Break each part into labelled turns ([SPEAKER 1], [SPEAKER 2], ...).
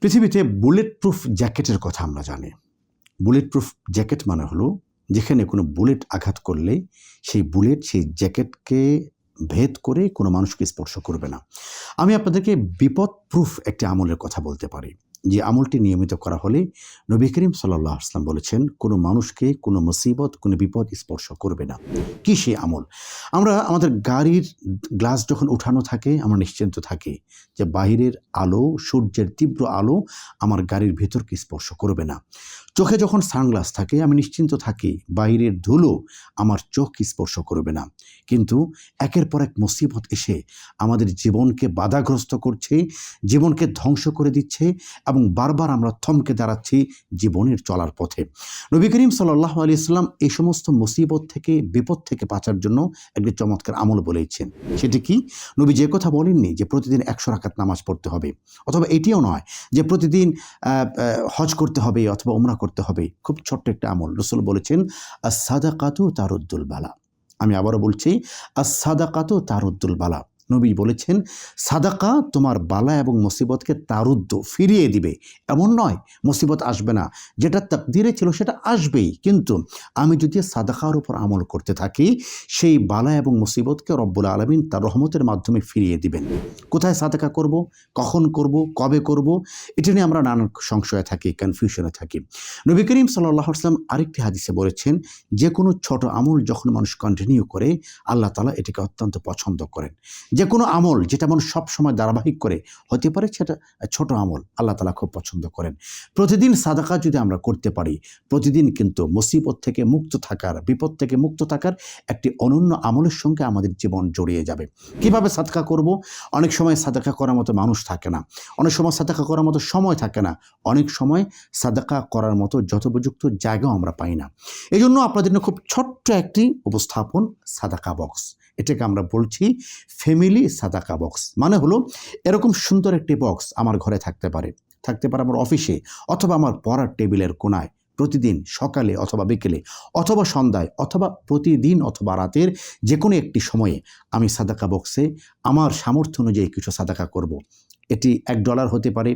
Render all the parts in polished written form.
[SPEAKER 1] পৃথিবীতে bullet proof জ্যাকেটের কথা আমরা জানি। বুলেট প্রুফ জ্যাকেট মানে হলো যেখানে কোনো বুলেট আঘাত করলে সেই বুলেট সেই জ্যাকেটকে ভেদ করে কোনো মানুষকে স্পর্শ করবে না। আমি আপনাদেরকে বিপদ প্রুফ একটি আমলের কথা বলতে পারি, যে আমলটি নিয়মিত করা হলে নবী করিম সাল্লাল্লাহু আলাইহি ওয়াসাল্লাম বলেছেন কোনো মানুষকে কোনো মুসিবত কোনো বিপদ স্পর্শ করবে না। কি সেই আমল? আমরা আমাদের গাড়ির গ্লাস যখন উঠানো থাকে আমরা নিশ্চিন্ত থাকি যে বাহিরের আলো, সূর্যের তীব্র আলো আমার গাড়ির ভেতরকে স্পর্শ করবে না। চোখে যখন সানগ্লাস থাকে আমি নিশ্চিন্ত থাকি বাহিরের ধুলো আমার চোখ স্পর্শ করবে না। কিন্তু একের পর এক মুসিবত এসে আমাদের জীবনকে বাধাগ্রস্ত করছে, জীবনকে ধ্বংস করে দিচ্ছে এবং বারবার আমরা থমকে দাঁড়াচ্ছি জীবনের চলার পথে। নবী করিম সাল্লাল্লাহু আলাইহি ওয়াসাল্লাম এই সমস্ত মুসিবত থেকে, বিপদ থেকে বাঁচার জন্য একটি চমৎকার আমল বলেছেন। সেটি কি? নবী যে কথা বলেননি যে প্রতিদিন 100 রাকাত নামাজ পড়তে হবে, অথবা এটিও নয় যে প্রতিদিন হজ করতে হবে অথবা উমরা করতে হবে। খুব ছোট্ট একটা আমল রাসূল বলেছেন, আস-সাদাকাতু তারুদ্দুল বালা। আমি আবারও বলছি, আস-সাদাকাতু তারুদ্দুল বালা। নবী বলেছেন সাদাকা তোমার বালা এবং মুসিবতকে তারুদ্দ ফিরিয়ে দিবে। এমন নয় মুসিবত আসবে না, যেটা তাকদিরে ছিল সেটা আসবেই, কিন্তু আমি যদি সাদাকার উপর আমল করতে থাকি সেই বালা এবং মুসিবতকে রব্বুল আলামিন তার রহমতের মাধ্যমে ফিরিয়ে দিবেন। কোথায় সাদাকা করব, কখন করব, কবে করব, এটা নিয়ে আমরা নানান সংশয়ে থাকি, কনফিউশনে থাকি। নবী করিম সাল্লাল্লাহু আলাইহি ওয়াসাল্লাম আরেকটি হাদিসে বলেছেন যে কোনো ছোট আমল যখন মানুষ কন্টিনিউ করে আল্লাহ তাআলা এটাকে অত্যন্ত পছন্দ করেন। যে কোনো আমল যেটা মানুষ সবসময় ধারাবাহিক করে, হতে পারে সেটা ছোট আমল, আল্লাহ তাআলা খুব পছন্দ করেন। প্রতিদিন সাদাকা যদি আমরা করতে পারি, প্রতিদিন কিন্তু মুসিবত থেকে মুক্ত থাকার, বিপদ থেকে মুক্ত থাকার একটি অনন্য আমলের সঙ্গে আমাদের জীবন জড়িয়ে যাবে। কিভাবে সাদাকা করব? অনেক সময় সাদাকা করার মতো মানুষ থাকে না, অনেক সময় সাদাকা করার মতো সময় থাকে না, অনেক সময় সাদাকা করার মতো যথোপযুক্ত জায়গাও আমরা পাই না। এই জন্য আপনাদের জন্য খুব ছোট্ট একটি উপস্থাপন, সাদাকা বক্স। এটাকে আমরা বলছি ফ্যামিলি সাদাকা বক্স। মানে হলো এরকম সুন্দর একটি বক্স আমার ঘরে থাকতে পারে আমার অফিসে, অথবা আমার পড়ার টেবিলের কোনায়। প্রতিদিন সকালে অথবা বিকেলে অথবা সন্ধ্যায় অথবা প্রতিদিন অথবা রাতের যে কোনো একটি সময়ে আমি সাদাকা বক্সে আমার সামর্থ্য অনুযায়ী কিছু সাদাকা করব। এটি $1 হতে পারে,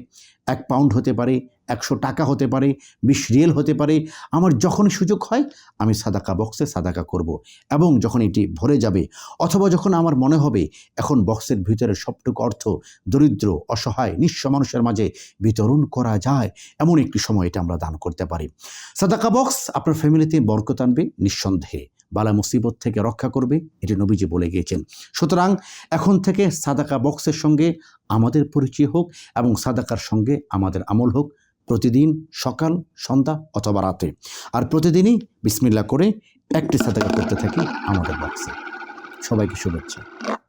[SPEAKER 1] £1 হতে পারে, 100 টাকা হতে পারে, 20 রিয়াল হতে পারে। আমার যখনই সুযোগ হয় আমি সাদাকা বক্সে সাদাকা করব, এবং যখন এটি ভরে যাবে অথবা যখন আমার মনে হবে এখন বক্সের ভিতরে সবটুকু অর্থ দরিদ্র, অসহায়, নিঃস্ব মানুষের মাঝে বিতরণ করা যায়, এমন একটি সময় এটা আমরা দান করতে পারি। সাদাকা বক্স আপনার ফ্যামিলিতে বরকত আনবে, নিঃসন্দেহে বালা মুসিবত থেকে রক্ষা করবে, এটি নবীজি বলে গিয়েছেন। সুতরাং এখন থেকে সাদাকা বক্সের সঙ্গে আমাদের পরিচয় হোক এবং সাদাকার সঙ্গে আমাদের আমল হোক, প্রতিদিন সকাল, সন্ধ্যা অথবা রাতে। আর প্রতিদিনই বিসমিল্লাহ করে একটি সাদাকা করতে থাকি আমাদের বক্সে। সবাইকে শুভেচ্ছা।